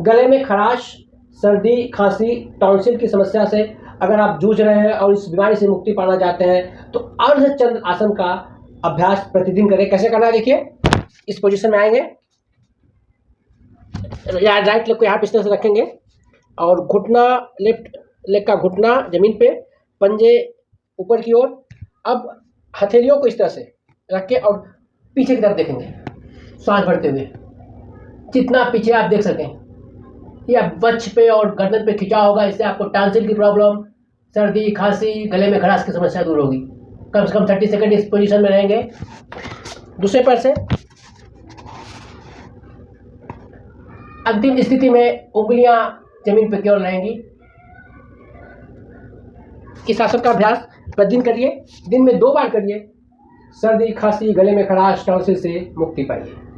गले में खराश, सर्दी, खांसी, टॉन्सिल की समस्या से अगर आप जूझ रहे हैं और इस बीमारी से मुक्ति पाना चाहते हैं तो अर्धचंद्र आसन का अभ्यास प्रतिदिन करें। कैसे करना है देखिए, इस पोजीशन में आएंगे, या राइट लेग को यहाँ पे इस तरह से रखेंगे और घुटना, लेफ्ट लेग का घुटना जमीन पे, पंजे ऊपर की ओर। अब हथेलियों को इस तरह से रख के और पीछे की तरफ देखेंगे सांस भरते हुए, जितना पीछे आप देख सकें। या वक्ष पे और गर्दन पे खिंचाव होगा, इससे आपको टॉन्सिल की प्रॉब्लम, सर्दी, खांसी, गले में खराश की समस्या दूर होगी। कम से कम 30 सेकंड इस पोजीशन में रहेंगे। दूसरे पैर से अंतिम स्थिति में उंगलियां जमीन पर केवल रहेंगी। इस आसन का अभ्यास प्रतिदिन करिए, दिन में 2 बार करिए। सर्दी, खांसी, गले में खराश, टॉन्सिल से मुक्ति पाइए।